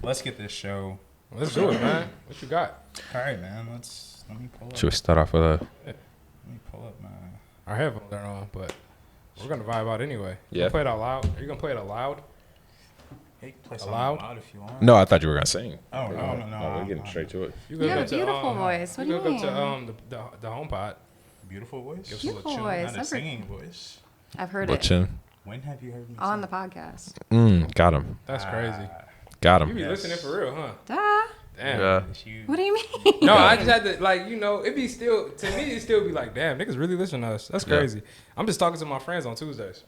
let's get this show. Let's do it, man. What you got? All right, man. Let me pull up. Should we start off with a? Let me pull up my. Our headphones are on, but we're gonna vibe out anyway. Yeah. You play it out loud. Are you gonna play it out loud? Hey, play something Loud? loud if you want. No, I thought you were gonna sing. Oh no. Oh, we're getting straight to it. You You have a go to, beautiful voice. What do you go mean? to the HomePod. Beautiful voice. Give us a little Beautiful chill. voice. Not a I've heard- singing voice. I've heard What it chin? When have you heard me on sing? the podcast. Got him. That's crazy. Got You him. be Yes. listening for real, huh? Duh. Damn. Yeah. What do you mean? No, I just had to it be still to me. It still be like, damn, niggas really listen to us. That's Yeah. crazy. I'm just talking to my friends on Tuesdays.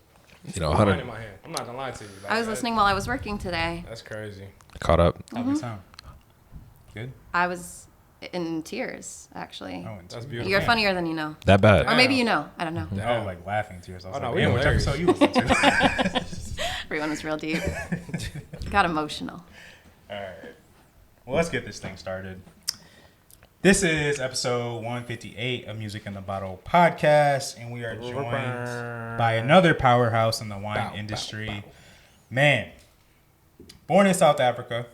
You know, Mine 100 in my hand. I'm not gonna lie to you. Like, I was listening while I was working today. That's crazy. caught up. How we sound? Good. I was in tears, actually. Oh, and That's two. beautiful. You're funnier than you know. That bad. Or maybe you know. I don't know. Oh, like laughing tears. I was Oh, no, like, we damn, which hilarious. episode you listen to? Everyone was real deep. Got emotional. All right. Well, let's get this thing started. This is episode 158 of Music in the Bottle podcast, and we are joined by another powerhouse in the wine industry. Man, born in South Africa,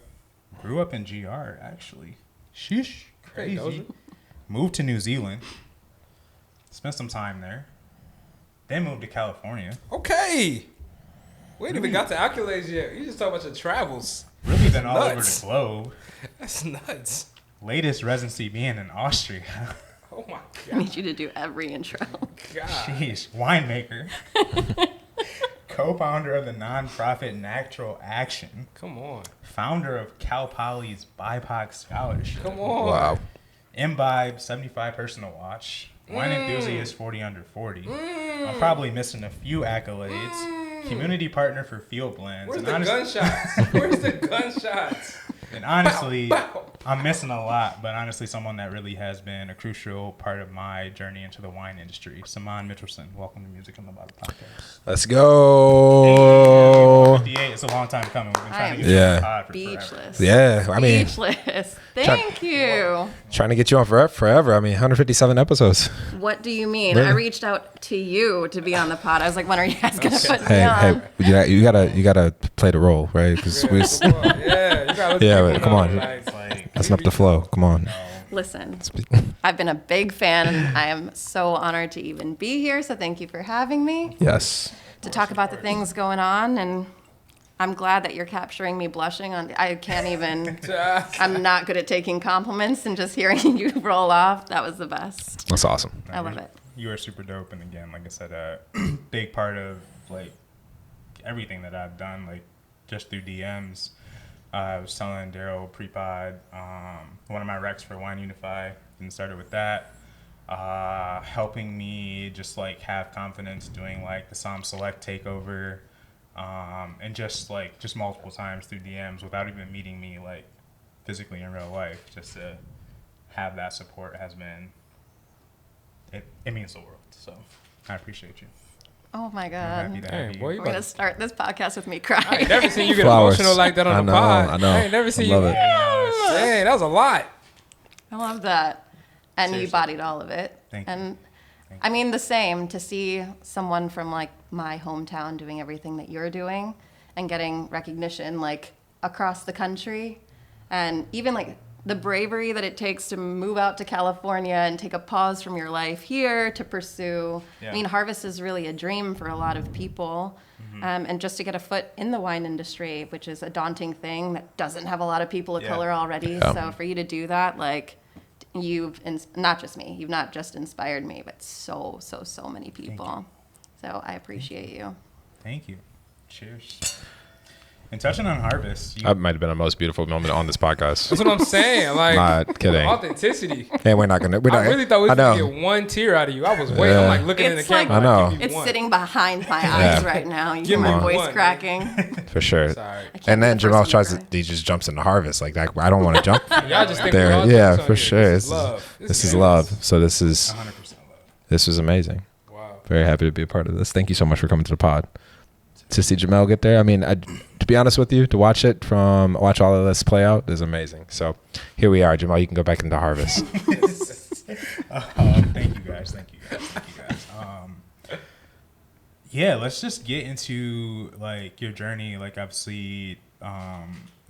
grew up in GR, actually. Sheesh, Hey, crazy. Doja. Moved to New Zealand, spent some time there, then moved to California. Okay. We ain't even got to accolades yet. You just talk about your travels. Really been all over Nuts. the globe. That's nuts. Latest residency being in Austria. Oh my I god. need you to do every intro. God. Jeez, winemaker. Co-founder of the nonprofit Natural Action. Come on. Founder of Cal Poly's BIPOC Scholarship. Come on. Wow. Imbibe 75 Personal Watch. Wine Enthusiast 40 Under 40. I'm probably missing a few accolades. Community partner for Field Blends. Where's And the honest- gunshots? Where's the gunshots? And honestly, Bow, bow. I'm missing a lot, but honestly, someone that really has been a crucial part of my journey into the wine industry. Simonne Mitchelson, welcome to Music on the Bottle podcast. Let's go. 58, it's a long time coming. We've been I trying am to get you on the Yeah. pod for Speechless. Yeah, I mean, Speechless. Thank you. trying to get you on forever. I mean, 157 episodes. What do you mean? Really? I reached out to you to be on the pod. I was like, when are you guys gonna put me Hey, on? you gotta play the role, right? Because Yeah, come on. Yeah, you gotta let Yeah, people but come know, on. like, It's like, that's not the flow. Come on. Listen, I've been a big fan, and I am so honored to even be here. So thank you for having me Yes. to talk about the things going on. And I'm glad that you're capturing me blushing. I can't even. I'm not good at taking compliments, and just hearing you roll off, that was the best. That's awesome. I love it. You are super dope, and again, like I said, a big part of like everything that I've done, like just through DMs. I was telling Daryl pre-pod, one of my recs for Wine Unify, and started with that, helping me just like have confidence doing like the Som Select takeover, and just multiple times through DMs without even meeting me like physically in real life, just to have that support has been. It means the world, so I appreciate you. Oh my I'm happy God. to have Damn, you. boy, you We're gonna start this podcast with me crying. I ain't never seen you get Flowers. emotional like that on the pod. I know. I ain't never seen you. love it. Dang, that was a lot. I love that. And Seriously. you bodied all of it. Thank you. And Thank I mean, the same to see someone from like my hometown doing everything that you're doing and getting recognition like across the country. And even like the bravery that it takes to move out to California and take a pause from your life here to pursue. Yeah. I mean, harvest is really a dream for a lot of people. And just to get a foot in the wine industry, which is a daunting thing that doesn't have a lot of people of Yeah. color already. Yeah. So for you to do that, like, not just me, you've not just inspired me, but so many people. So I appreciate you. Thank you. Cheers. And touching on harvest, you, That might have been the most beautiful moment on this podcast. That's what I'm saying. Like, Not kidding. authenticity. And we're not gonna. I really thought we I were know. going to get one tear out of you. I was waiting. I'm Yeah. like looking in the It's like- camera. I know. like, give me It's one. sitting behind my Yeah. eyes right now. You Give hear me my voice one. cracking. For sure. Sorry. I can't And be then the Jamal person tries to to. He just jumps into harvest like that. I don't want to jump Y'all just think there. we're all Yeah, doing for something. sure. This is love. This is love. So this is 100% love. this was amazing. Wow. Very happy to be a part of this. Thank you so much for coming to the pod. To see Jamel get there, I mean, to be honest with you, to watch all of this play out is amazing. So here we are, Jamal. You can go back into harvest. Thank you guys. Yeah, let's just get into like your journey. Like obviously,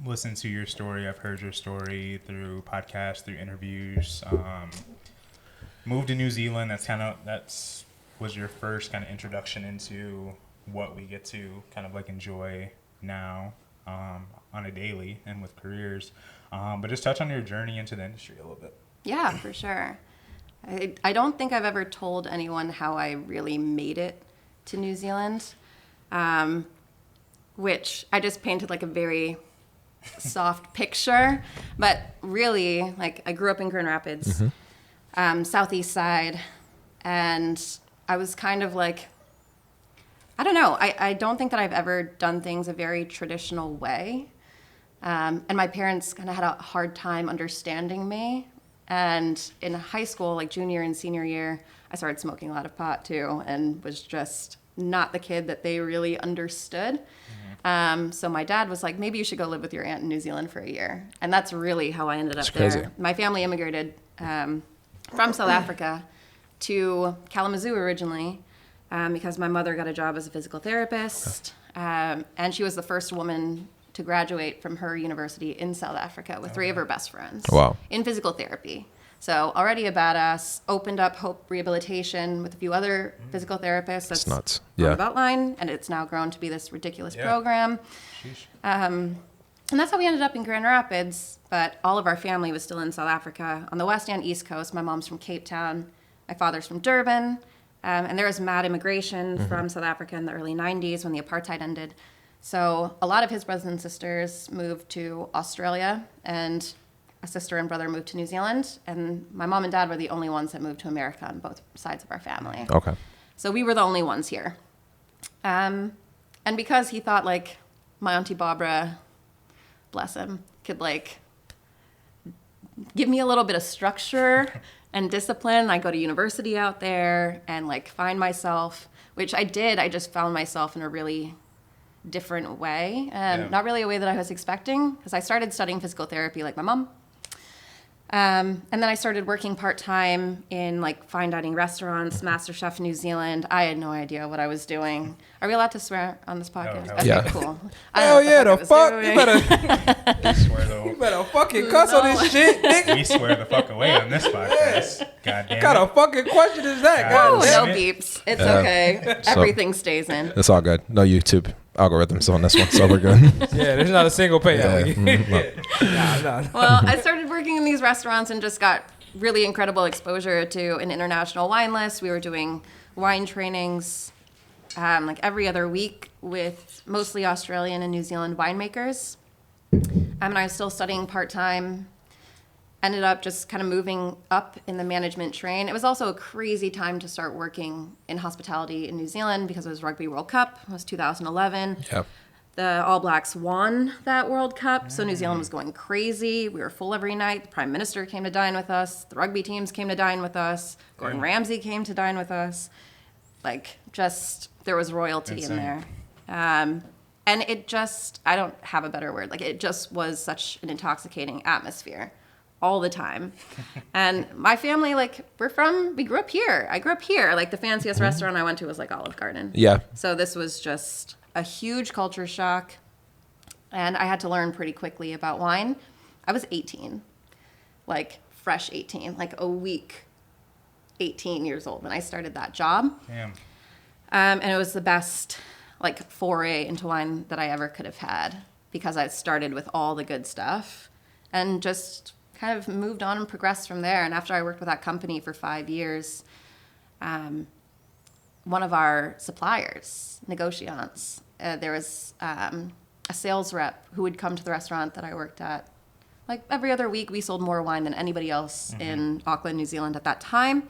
listened to your story. I've heard your story through podcasts, through interviews. Moved to New Zealand. That's was your first kind of introduction into what we get to kind of like enjoy now on a daily and with careers. But just touch on your journey into the industry a little bit. Yeah, for sure. I don't think I've ever told anyone how I really made it to New Zealand, which I just painted like a very soft picture. But really, like, I grew up in Grand Rapids, southeast side, and I was kind of like, I don't know. I don't think that I've ever done things a very traditional way. And my parents kind of had a hard time understanding me. And in high school, like junior and senior year, I started smoking a lot of pot too, and was just not the kid that they really understood. So my dad was like, maybe you should go live with your aunt in New Zealand for a year. And that's really how I ended up there. Crazy. My family immigrated from South Africa to Kalamazoo originally because my mother got a job as a physical therapist. And she was the first woman to graduate from her university in South Africa with 3 of her best friends. Wow. In physical therapy. So already a badass, opened up Hope Rehabilitation with a few other physical therapists. It's That's nuts. on Yeah. the Beltline, and it's now grown to be this ridiculous Yeah. program. Sheesh. And that's how we ended up in Grand Rapids, but all of our family was still in South Africa. On the west and east coast, my mom's from Cape Town, my father's from Durban, and there was mad immigration from South Africa in the early 90s when the apartheid ended. So a lot of his brothers and sisters moved to Australia, and a sister and brother moved to New Zealand, and my mom and dad were the only ones that moved to America on both sides of our family. Okay. So we were the only ones here. And because he thought, like, my Auntie Barbara, bless him, could, like, give me a little bit of structure and discipline, I go to university out there and, like, find myself, which I did. I just found myself in a really different way, not really a way that I was expecting, because I started studying physical therapy like my mom. And then I started working part-time in like fine dining restaurants, MasterChef New Zealand. I had no idea what I was doing. Are we allowed to swear on this podcast? No. Okay, Yeah. cool. Hell yeah, the I was fuck? doing. You better, We swear you better fucking cuss on this shit, nigga. we swear the fuck away on this podcast. God damn What kind it. of fucking question is that, God Oh, guys? damn no it. beeps. It's Yeah. okay. So- Everything stays in. It's all good. No YouTube algorithms on this one, so we're good. Yeah, there's not a single payout. Yeah. Nah. Well, I started working in these restaurants and just got really incredible exposure to an international wine list. We were doing wine trainings like every other week with mostly Australian and New Zealand winemakers. And I was still studying part-time. Ended up just kind of moving up in the management train. It was also a crazy time to start working in hospitality in New Zealand because it was Rugby World Cup. It was 2011. Yep. The All Blacks won that World Cup, so New Zealand was going crazy. We were full every night. The Prime Minister came to dine with us. The rugby teams came to dine with us. Gordon Ramsay came to dine with us. Like, just, there was royalty in there. And it just, I don't have a better word. Like, it just was such an intoxicating atmosphere all the time. And my family, like, we grew up here. I grew up here. Like, the fanciest restaurant I went to was, like, Olive Garden. Yeah. So this was just a huge culture shock, and I had to learn pretty quickly about wine. I was 18, like fresh 18, like a week 18 years old when I started that job. Damn. And it was the best like foray into wine that I ever could have had because I started with all the good stuff and just kind of moved on and progressed from there. And after I worked with that company for 5 years, one of our suppliers, Negociants, there was a sales rep who would come to the restaurant that I worked at. Like every other week, we sold more wine than anybody else in Auckland, New Zealand at that time.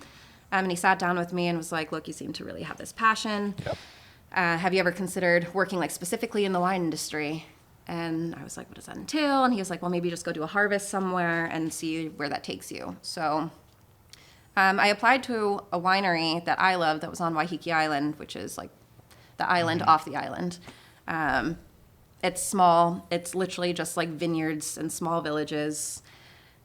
And he sat down with me and was like, look, you seem to really have this passion. Yep. Have you ever considered working like specifically in the wine industry? And I was like, what does that entail? And he was like, well, maybe just go do a harvest somewhere and see where that takes you. So I applied to a winery that I love that was on Waiheke Island, which is like the island off the island. It's small. It's literally just like vineyards and small villages.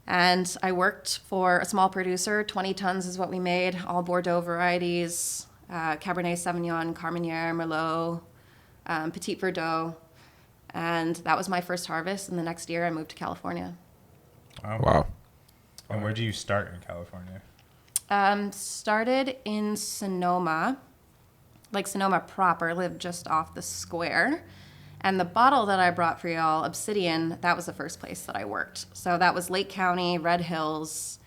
And I worked for a small producer. 20 tons is what we made, all Bordeaux varieties, Cabernet Sauvignon, Carmenere, Merlot, Petit Verdot. And that was my first harvest. And the next year I moved to California. Wow. And where do you start in California? Started in Sonoma, like Sonoma proper, lived just off the square. And the bottle that I brought for y'all, Obsidian, that was the first place that I worked. So that was Lake County, Red Hills.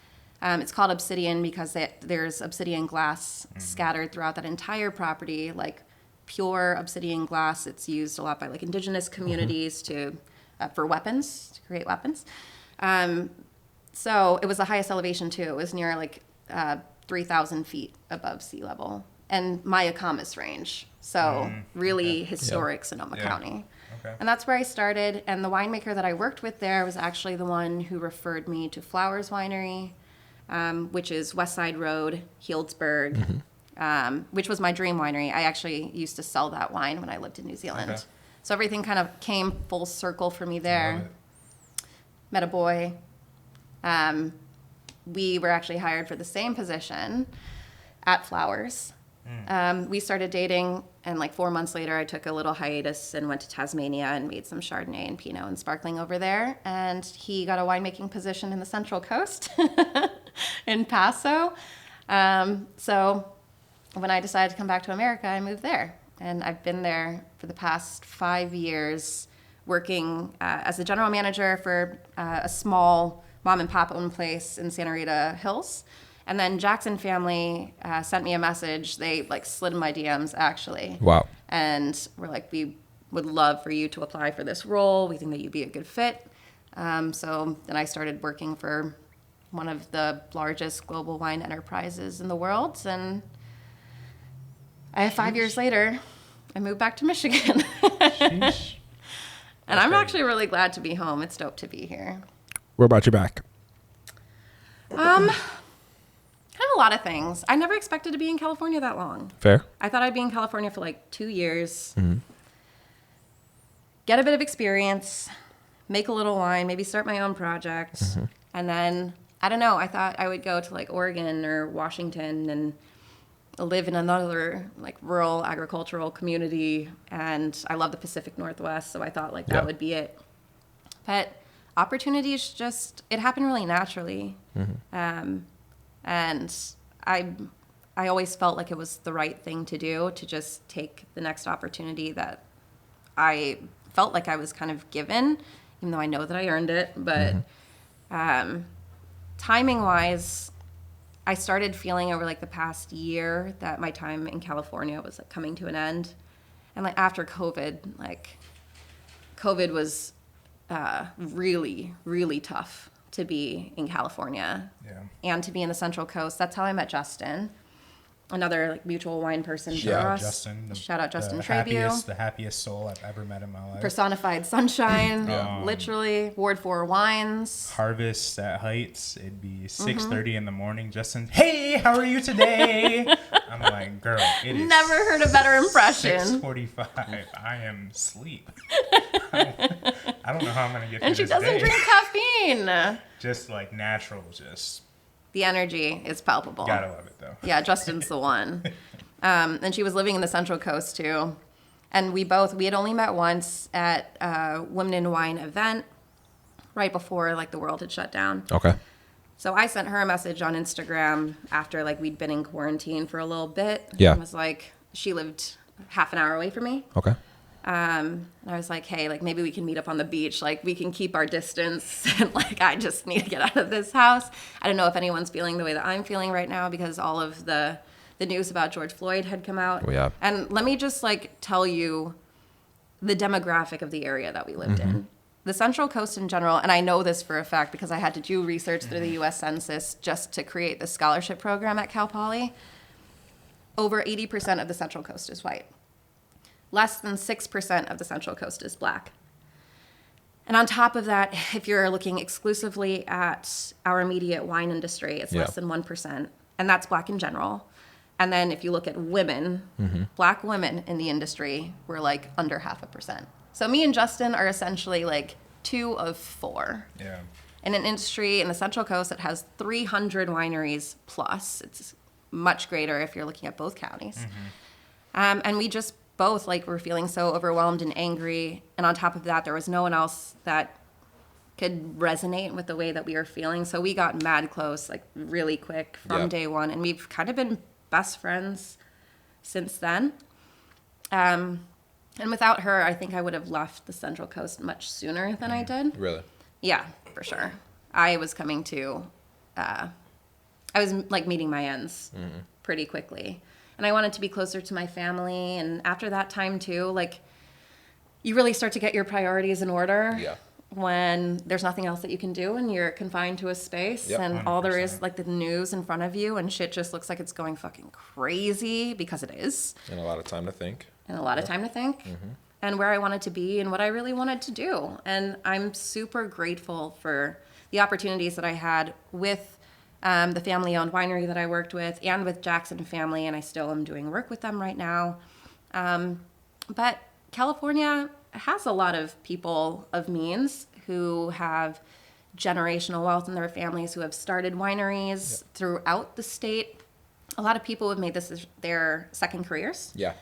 It's called Obsidian because there's obsidian glass scattered throughout that entire property, like pure obsidian glass. It's used a lot by like indigenous communities for weapons, to create weapons. So it was the highest elevation too. It was near like 3,000 feet above sea level, and Mayacamas range. So really historic Sonoma County. Okay. And that's where I started. And the winemaker that I worked with there was actually the one who referred me to Flowers Winery, which is West Side Road, Healdsburg, which was my dream winery. I actually used to sell that wine when I lived in New Zealand. Okay. So everything kind of came full circle for me there. Love it. Met a boy. We were actually hired for the same position at Flowers. We started dating, and like 4 months later, I took a little hiatus and went to Tasmania and made some Chardonnay and Pinot and sparkling over there. And he got a winemaking position in the Central Coast in Paso. So when I decided to come back to America, I moved there. And I've been there for the past 5 years, working as a general manager for a small mom and pop owned place in Santa Rita Hills. And then Jackson family sent me a message. They like slid in my DMs actually. Wow. And were like, we would love for you to apply for this role. We think that you'd be a good fit. So then I started working for one of the largest global wine enterprises in the world. And 5 years later, I moved back to Michigan. Sheesh. And I'm actually really glad to be home. It's dope to be here. Where about you back? Kind of a lot of things. I never expected to be in California that long. Fair. I thought I'd be in California for like 2 years, get a bit of experience, make a little wine, maybe start my own project. And then, I don't know, I thought I would go to like Oregon or Washington and live in another like rural agricultural community. And I love the Pacific Northwest, so I thought like that would be it. But opportunities just, it happened really naturally. And I always felt like it was the right thing to do, to just take the next opportunity that I felt like I was kind of given, even though I know that I earned it. But timing wise, I started feeling over like the past year that my time in California was like coming to an end. And like after COVID, like COVID was really, really tough to be in California and to be in the Central Coast. That's how I met Justin, another like mutual wine person for us. Justin. Shout out Justin the Trabue. The happiest soul I've ever met in my life. Personified sunshine, literally. Ward 4 wines. Harvest at Heights. It'd be 6:30 in the morning. Justin, hey, how are you today? I'm like, girl, it is. Never heard a better impression. 6:45. I am asleep. I don't know how I'm gonna get through And she this doesn't day. drink caffeine. Just like natural, just The energy is palpable. gotta love it though. Yeah, Justin's the one. And she was living in the Central Coast too. And we had only met once at a Women in Wine event right before like the world had shut down. Okay. So I sent her a message on Instagram after like we'd been in quarantine for a little bit. Yeah. And was like, she lived half an hour away from me. Okay. And I was like, hey, like maybe we can meet up on the beach. Like we can keep our distance. And like, I just need to get out of this house. I don't know if anyone's feeling the way that I'm feeling right now because all of the news about George Floyd had come out. Oh, yeah. And let me just like tell you the demographic of the area that we lived in. The Central Coast in general, and I know this for a fact because I had to do research through the U.S. Census just to create the scholarship program at Cal Poly. Over 80% of the Central Coast is white. Less than 6% of the Central Coast is black. And on top of that, if you're looking exclusively at our immediate wine industry, it's less than 1%. And that's black in general. And then if you look at women, black women in the industry, we're like under 0.5%. So me and Justin are essentially like 2 of 4. Yeah. In an industry in the Central Coast that has 300 wineries plus. It's much greater if you're looking at both counties. And we just both like were feeling so overwhelmed and angry. And on top of that, there was no one else that could resonate with the way that we were feeling. So we got mad close, like really quick from day one. And we've kind of been best friends since then. And without her, I think I would have left the Central Coast much sooner than I did. Really? Yeah, for sure. I was coming to, I was like meeting my ends pretty quickly. And I wanted to be closer to my family. And after that time too, like you really start to get your priorities in order. Yeah. When there's nothing else that you can do and you're confined to a space and all there is 100%. like the news in front of you and shit just looks like it's going fucking crazy because it is. And a lot of time to think. And a lot of time to think and where I wanted to be and what I really wanted to do. And I'm super grateful for the opportunities that I had with the family-owned winery that I worked with and with Jackson Family, and I still am doing work with them right now. But California has a lot of people of means who have generational wealth in their families, who have started wineries throughout the state. A lot of people have made this their second careers. Yeah.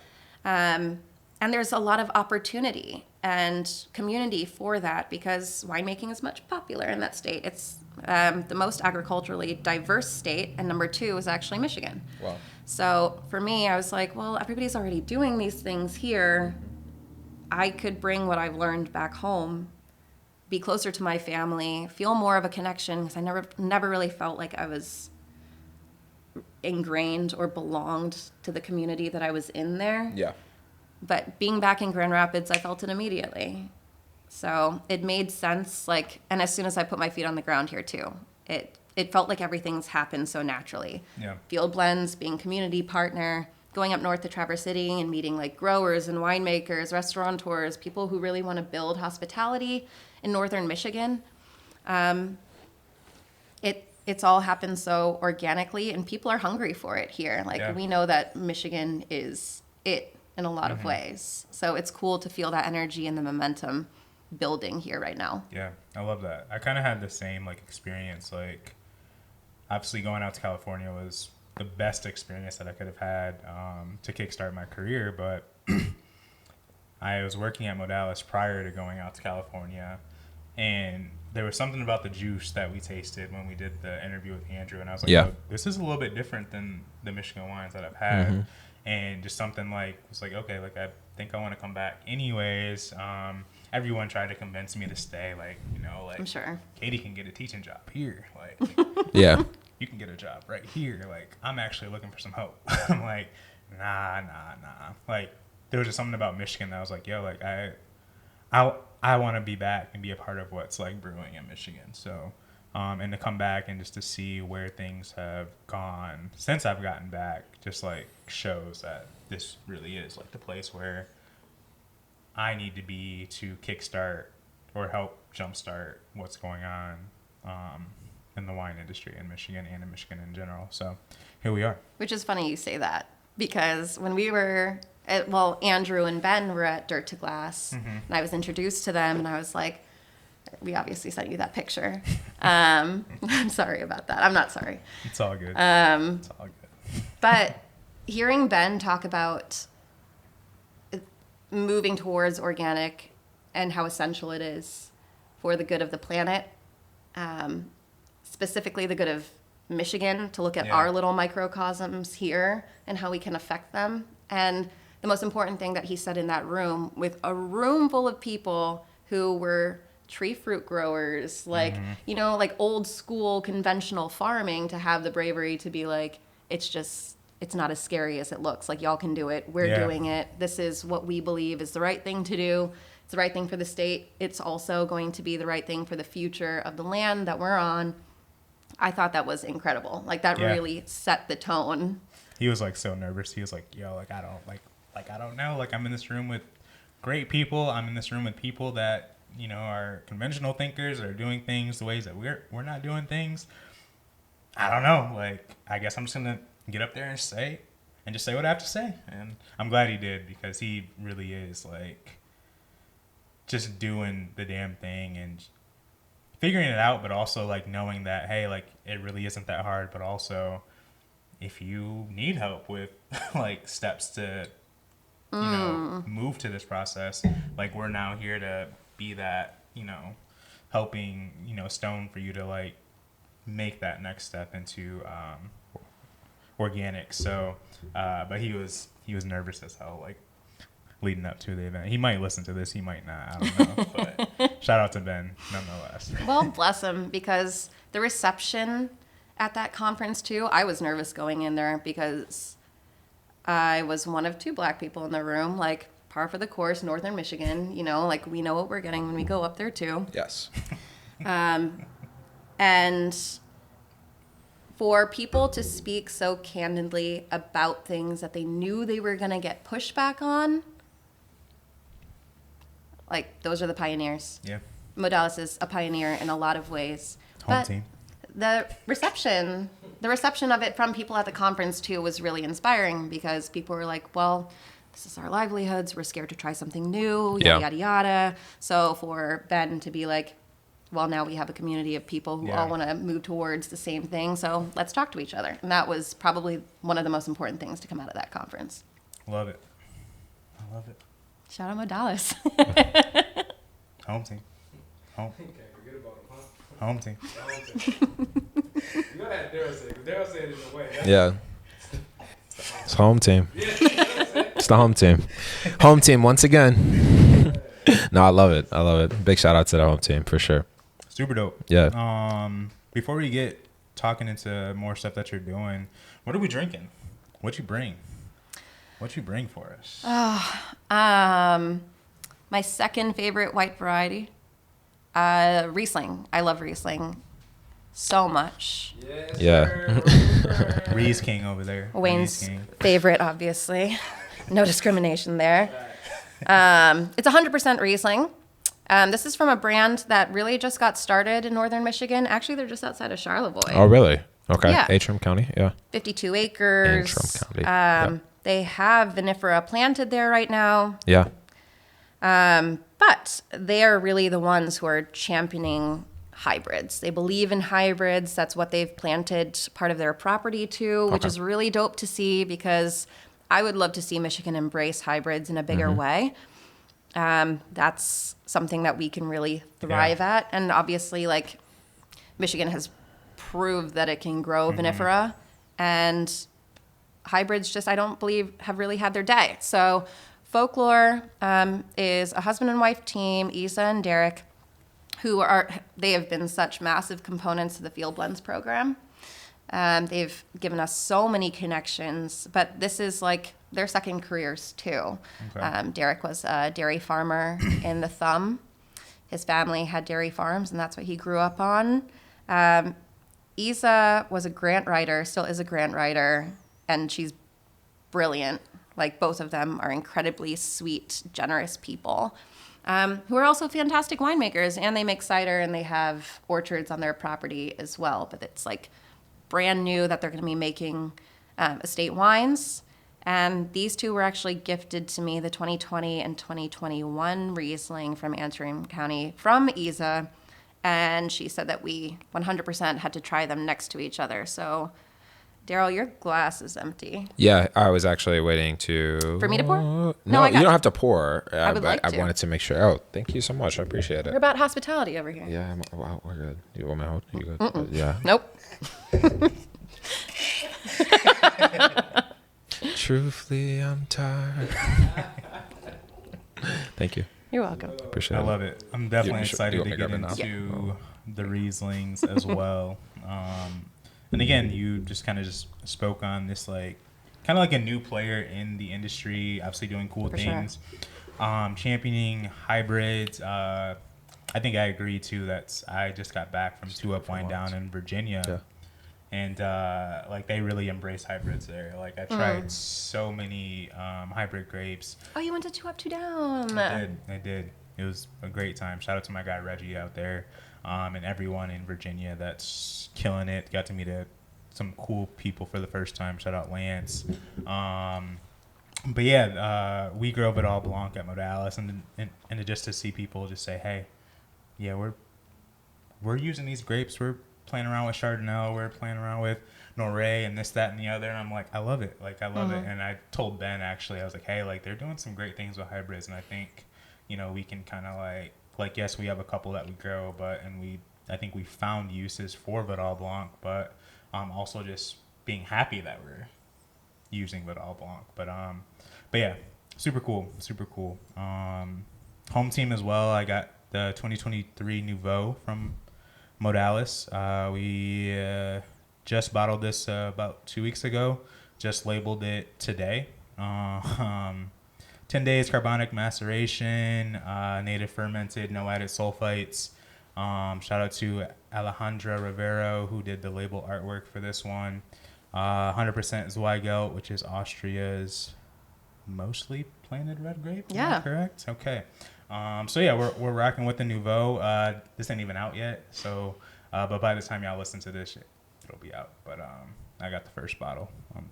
And there's a lot of opportunity and community for that because winemaking is much popular in that state. It's the most agriculturally diverse state, and number 2 is actually Michigan. Wow. So for me, I was like, well, everybody's already doing these things here. I could bring what I've learned back home, be closer to my family, feel more of a connection because I never really felt like I was ingrained or belonged to the community that I was in there. Yeah. But being back in Grand Rapids, I felt it immediately. So it made sense, like, and as soon as I put my feet on the ground here too, it felt like everything's happened so naturally. Yeah. Field blends, being community partner, going up north to Traverse City and meeting like growers and winemakers, restaurateurs, people who really want to build hospitality in northern Michigan. It's all happened so organically, and people are hungry for it here. Like we know that Michigan is it in a lot of ways. So it's cool to feel that energy and the momentum building here right now. Yeah, I love that. I kind of had the same like experience. Like, obviously, going out to California was the best experience that I could have had to kickstart my career. But I was working at Modalis prior to going out to California, and there was something about the juice that we tasted when we did the interview with Andrew, and I was like, oh, this is a little bit different than the Michigan wines that I've had. And just something like, was like, okay, like I think I want to come back anyways. Everyone tried to convince me to stay, like, you know, like, I'm sure Katie can get a teaching job here, like, Yeah. you can get a job right here. Like, I'm actually looking for some hope. I'm like, nah. Like, there was just something about Michigan that I was like, yo, like, I want to be back and be a part of what's like brewing in Michigan. So, and to come back and just to see where things have gone since I've gotten back, just like shows that this really is like the place where I need to be to kickstart or help jumpstart what's going on in the wine industry in Michigan and in Michigan in general. So here we are. Which is funny you say that because when we were Andrew and Ben were at Dirt to Glass, and I was introduced to them, and I was like, we obviously sent you that picture. I'm sorry about that. I'm not sorry. It's all good. It's all good. But hearing Ben talk about moving towards organic and how essential it is for the good of the planet, specifically the good of Michigan, to look at our little microcosms here and how we can affect them. And the most important thing that he said in that room, with a room full of people who were tree fruit growers, like, you know, like old school conventional farming, to have the bravery to be like, it's not as scary as it looks. Like, y'all can do it. We're doing it. This is what we believe is the right thing to do. It's the right thing for the state. It's also going to be the right thing for the future of the land that we're on. I thought that was incredible. Like, that really set the tone. He was like so nervous. He was like, yo, like, I don't know. Like, I'm in this room with great people. I'm in this room with people that, you know, are conventional thinkers, that are doing things the ways that we're not doing things. I don't know. Like, I guess I'm just going to get up there and just say what I have to say. And I'm glad he did, because he really is like just doing the damn thing and figuring it out, but also like knowing that, hey, like it really isn't that hard, but also if you need help with like steps to move to this process. Like, we're now here to be that, helping, stone for you to like make that next step into organic. So, but he was nervous as hell, like leading up to the event. He might listen to this, he might not, I don't know. But shout out to Ben nonetheless. Well, bless him, because the reception at that conference too, I was nervous going in there because I was one of 2 Black people in the room, like par for the course, Northern Michigan, like we know what we're getting when we go up there too. Yes. And for people to speak so candidly about things that they knew they were going to get pushback on, like, those are the pioneers. Yeah. Modalis is a pioneer in a lot of ways. Home team. The reception of it from people at the conference too was really inspiring, because people were like, well, this is our livelihoods. We're scared to try something new, yada, yada, yada. So for Ben to be like, well, now we have a community of people who all want to move towards the same thing. So let's talk to each other. And that was probably one of the most important things to come out of that conference. Love it. I love it. Shout out Modalis. Home team. Home. Can't forget about him, huh? Home team. You gotta have Daryl say it, 'cause Daryl said it in a way. Yeah. It's home team. It's the home team. Home team once again. No, I love it. I love it. Big shout out to the home team for sure. Super dope. Yeah. Before we get talking into more stuff that you're doing, what are we drinking? What you bring? What you bring for us? My second favorite white variety, Riesling. I love Riesling so much. Yes, Yeah. sir. Reese King over there. Wayne's Reese King. favorite, obviously. No discrimination there. It's 100% Riesling. This is from a brand that really just got started in Northern Michigan. Actually, they're just outside of Charlevoix. Oh, really? Okay. Yeah. Antrim County. Yeah. 52 acres. Antrim County. Yeah. They have vinifera planted there right now. Yeah. But they are really the ones who are championing hybrids. They believe in hybrids. That's what they've planted part of their property to, which is really dope to see, because I would love to see Michigan embrace hybrids in a bigger way. That's something that we can really thrive at. And obviously, like, Michigan has proved that it can grow vinifera, and hybrids just, I don't believe, have really had their day. So Folklore is a husband and wife team, Isa and Derek, they have been such massive components to the Field Blends program. They've given us so many connections, but this is like their second careers too. Okay. Derek was a dairy farmer in the Thumb. His family had dairy farms, and that's what he grew up on. Isa was a grant writer, still is a grant writer, and she's brilliant. Like, both of them are incredibly sweet, generous people, who are also fantastic winemakers, and they make cider, and they have orchards on their property as well. But it's like brand new that they're going to be making estate wines. And these two were actually gifted to me, the 2020 and 2021 Riesling from Antrim County from Isa. And she said that we 100% had to try them next to each other. So, Daryl, your glass is empty. Yeah, I was actually waiting to... For me to pour? No, No, I got you don't you. have to pour. I would but like to. I wanted to make sure. Oh, thank you so much. I appreciate We're it. about hospitality over here. Yeah, wow, we're good. You want me to hold? You good? Yeah. Nope. Truthfully, I'm tired. Thank you. You're welcome. Appreciate it. I love it. I'm definitely You excited want to me to get grab it now? into the Rieslings as well. And again, you just kind of just spoke on this, like, kind of like a new player in the industry, obviously doing cool For sure. things, championing hybrids. I think I agree too. I just got back from Two Up Wine Down in Virginia. Yeah. And like, they really embrace hybrids there. Like, I tried so many hybrid grapes. Oh, you went to Two Up, Two Down. I did. It was a great time. Shout out to my guy Reggie out there, and everyone in Virginia that's killing it. Got to meet some cool people for the first time. Shout out Lance. But yeah, we grew up at All Blanc at Modalis, and just to see people just say, hey, yeah, we're using these grapes. We're playing around with Chardonnay, we're playing around with Noré and this, that, and the other. And I'm like, I love it. Like, I love it. And I told Ben, actually, I was like, hey, like, they're doing some great things with hybrids. And I think, you know, we can kind of like, yes, we have a couple that we grow, I think we found uses for Vidal Blanc, but also just being happy that we're using Vidal Blanc. But yeah, super cool. Home team as well. I got the 2023 Nouveau from Modalis. We just bottled this about 2 weeks ago. Just labeled it today. 10 days carbonic maceration, native fermented, no added sulfites. Shout out to Alejandra Rivero, who did the label artwork for this one. 100% Zweigelt, which is Austria's mostly planted red grape. Yeah. Correct? Okay. So yeah, we're rocking with the Nouveau. This ain't even out yet, so but by the time y'all listen to this, it'll be out. But I got the first bottle on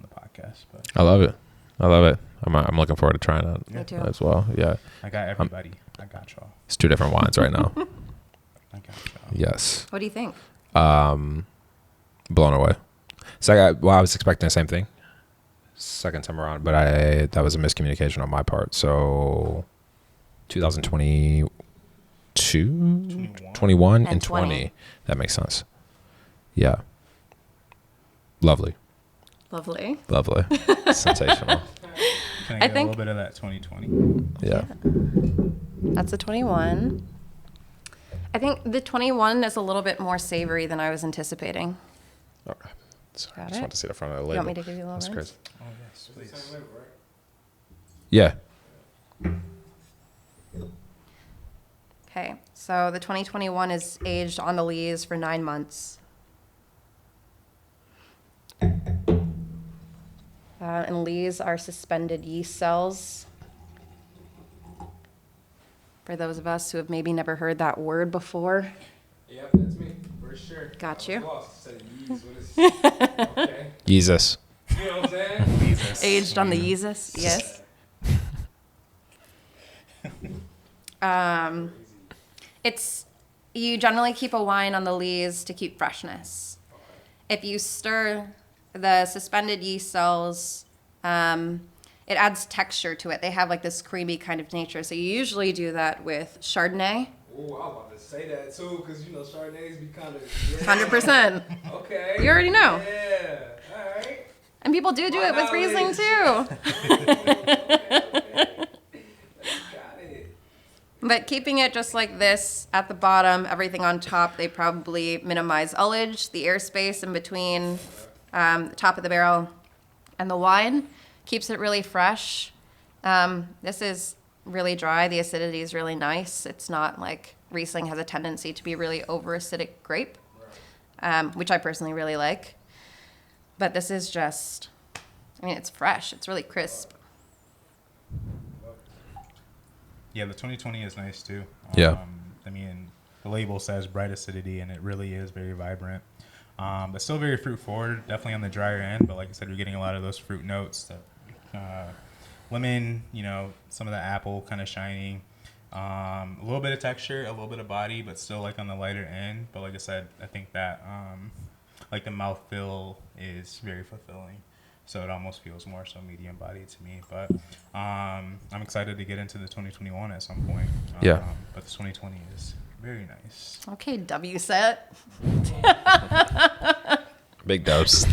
the podcast. But I love it. I'm looking forward to trying it Me too. as well. Yeah, I got everybody. I got y'all. it's 2 different wines right now. I got y'all. Yes. What do you think? Blown away. So I was expecting the same thing second time around, but that was a miscommunication on my part. So 2022, 21 and 20. That makes sense. Yeah. Lovely. Sensational. Can I I get think- a little bit of that 2020? Yeah. That's a 21. I think the 21 is a little bit more savory than I was anticipating. Okay. Sorry, I Got just it? want to see the front of the label. You want me to give you a little That's rinse? crazy. Oh yes, please. Same label, right? Yeah. Okay, so the 2021 is aged on the lees for 9 months. And lees are suspended yeast cells. For those of us who have maybe never heard that word before. Yep, that's me, for sure. Got I you. was lost. Said yeast, what is okay. Jesus. You know what I'm saying? Jesus. Aged on the yeezus, yes. You generally keep a wine on the lees to keep freshness. If you stir the suspended yeast cells, it adds texture to it. They have like this creamy kind of nature. So you usually do that with Chardonnay. Oh, I was about to say that too, because you know Chardonnays be kind of 100%. Okay. You already know. Yeah. All right. And people do My it with Riesling knowledge. too. Okay. Got it. But keeping it just like this at the bottom, everything on top, they probably minimize ullage, the airspace in between the top of the barrel and the wine. Keeps it really fresh. This is really dry. The acidity is really nice. It's not like Riesling has a tendency to be really over acidic grape, which I personally really like. But this is just, I mean, it's fresh. It's really crisp. Yeah, the 2020 is nice too. Yeah. I mean, the label says bright acidity, and it really is very vibrant. But still very fruit forward, definitely on the drier end. But like I said, you're getting a lot of those fruit notes. Lemon, you know, some of the apple kind of shining. A little bit of texture, a little bit of body, but still like on the lighter end. But like I said, I think that like the mouthfeel is very fulfilling. So it almost feels more so medium body to me. But I'm excited to get into the 2021 at some point. Yeah. But the 2020 is very nice. Okay, W set. Big dose.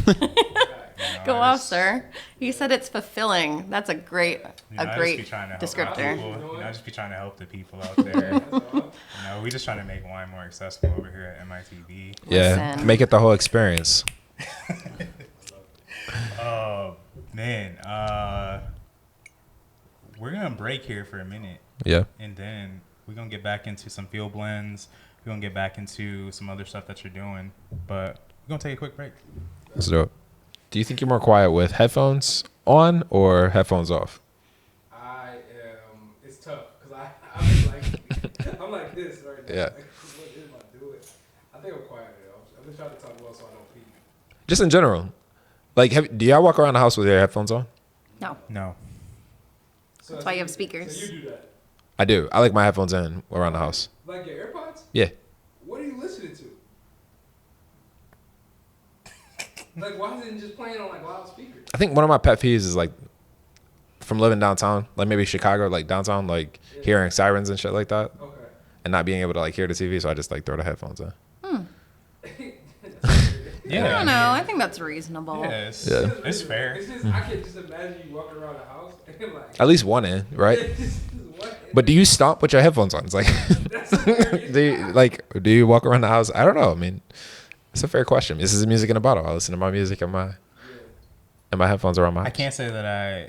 Go off, sir. You said it's fulfilling. That's a great, I just be trying to help descriptor. people. I just be trying to help the people out there. We just trying to make wine more accessible over here at MITB. Yeah. Listen. Make it the whole experience. Oh man, we're gonna break here for a minute, Yeah. and then we're gonna get back into some field blends. We're gonna get back into some other stuff that you're doing, but we're gonna take a quick break. Let's do it. Do you think you're more quiet with headphones on or headphones off? I am. It's tough because I'm like I'm like this right now. Yeah. Like, what am I doing? I think I'm quiet. I've been trying to talk well so I don't peek. Just in general. Like, do y'all walk around the house with your headphones on? No. No, So That's why you have speakers. So you do that. I do. I like my headphones in around the house. Like your AirPods? Yeah. What are you listening to? Like, why isn't it just playing on like loudspeakers? I think one of my pet peeves is like from living downtown, like maybe Chicago, like downtown, like hearing sirens and shit like that, Okay. and not being able to like hear the TV. So I just like throw the headphones in. Yeah, I don't know. I think that's reasonable. Yeah, it's fair. It's just, I can just imagine you walking around the house and like. At least one in, right? What? But do you stomp with your headphones on? It's like, do you walk around the house? I don't know. I mean, it's a fair question. This is music in a bottle. I listen to my music and my headphones are on my. I can't say that I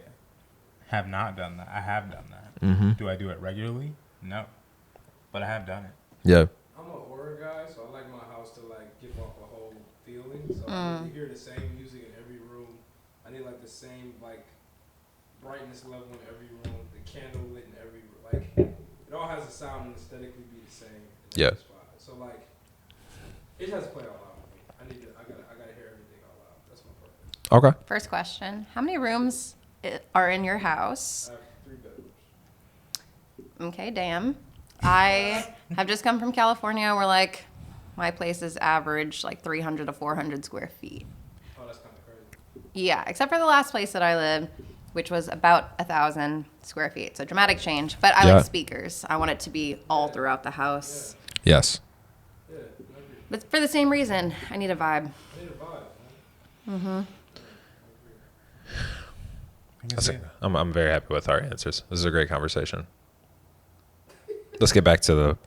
have not done that. I have done that. Mm-hmm. Do I do it regularly? No, but I have done it. Yeah. I'm an aura guy, so I like my house to like give off a whole feeling. So I need to hear the same music in every room. I need like the same like brightness level in every room, the candle lit in every room. Like it all has a sound and aesthetically be the same. In every spot. So like it has to play out loud. I gotta hear everything out loud. That's my purpose. Okay. First question: how many rooms are in your house? I have 3 bedrooms. Okay, damn. I have just come from California where like my place is average like 300 to 400 square feet. Oh, that's kind of crazy. Yeah, except for the last place that I lived, which was about 1,000 square feet. So dramatic change. But I like speakers. I want it to be all throughout the house. Yes. Yeah, I agree. But for the same reason, I need a vibe. I need a vibe, man. I'm very happy with our answers. This is a great conversation. Let's get back to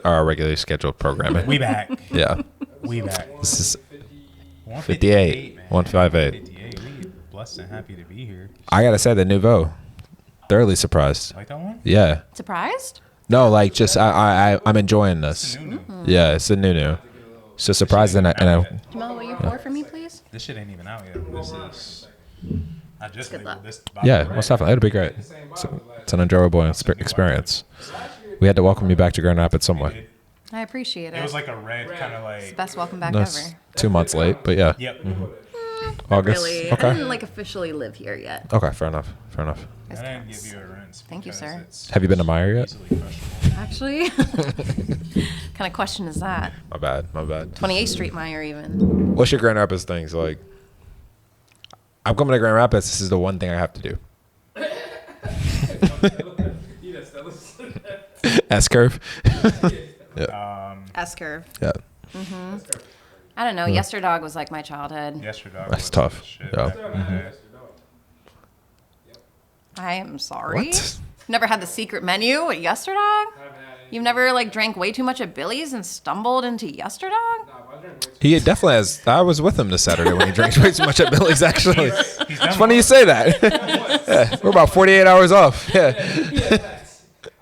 our regularly scheduled programming. We back. Yeah. We back. This is 158, man. 158. 158. We blessed and happy to be here. I gotta say the nouveau. Thoroughly surprised. Like that one? Yeah. Surprised? No, like just I'm enjoying It's this. a new. Yeah, it's a new. So surprised and Jamal, will you pour for me, please? This shit ain't even out yet. This is. I just Good labeled luck. this. bottle yeah, red. most definitely. It'll be great. It's an enjoyable experience. We had to welcome you back to Grand Rapids somewhat. I appreciate it. It was like a red kind of It's the like. best welcome back That's ever. 2 months late, but yeah. Yep. August. Really? I Okay. didn't like officially live here yet. Okay, fair enough. Fair enough. I didn't give you a rinse. Thank you, because sir. it's Have you been to Meyer yet? easily crushable. Actually, kind of question is that? My bad. 28th Street Meyer even. What's your Grand Rapids things like? I'm coming to Grand Rapids. This is the one thing I have to do. S curve. S curve. Yeah. I don't know. Yesterdog was like my childhood. Yesterday. That's was tough. shit Yeah. back in the day. I am sorry. What? Never had the secret menu at Yesterdog? You've never like drank way too much at Billy's and stumbled into Yesterdog? He definitely has. I was with him this Saturday when he drank way too much at Billy's. Actually, He's done it's funny you say that. Yeah, we're about 48 hours off. Yeah.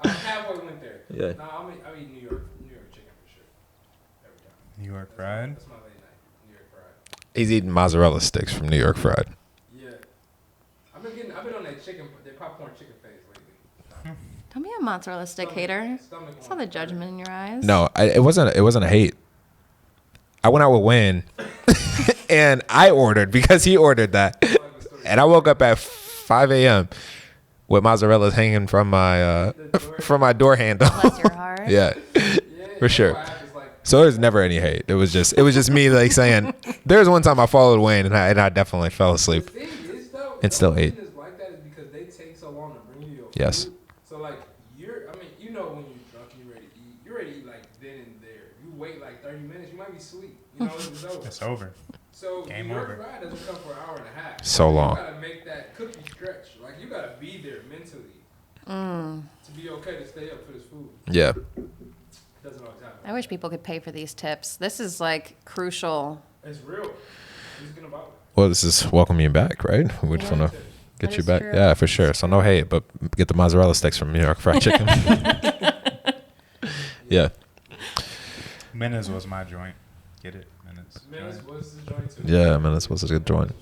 I halfway went there. Yeah. Nah, I eat New York chicken for sure. Every time. New York fried. That's my late night. New York fried. He's eating mozzarella sticks from New York Fried. Yeah. I've been on that popcorn chicken phase lately. Don't be a mozzarella stick hater. Stomach I saw the judgment in your eyes. No, it wasn't a hate. I went out with Wayne, and I ordered because he ordered that, and I woke up at 5 a.m. with mozzarella hanging from my door handle. Bless your heart. Yeah, for sure. So there's never any hate. It was just me like saying. There was one time I followed Wayne and I definitely fell asleep. The thing is, though, And still the ate. reason it's like that is because they take so long to bring you your food. Yes. So like you know when you're drunk, you're ready to eat like then and there. You wait like 30 minutes, you might be asleep. You know it's over. It's over. So Game your over. ride doesn't come for an hour and a half. So long. You gotta make that cookie stretch. Like you gotta be there mentally to be okay to stay up for this food. Yeah. It doesn't always happen. I wish people could pay for these tips. This is like crucial. It's real. Who's gonna buy it? Well, this is welcoming you back, right? We just want to get That you is back. true. Yeah, for sure. So no hate, but get the mozzarella sticks from New York Fried Chicken. Yeah. Menace was my joint. Get it? Menace. Menace was the joint too. Yeah, man, this was a good joint.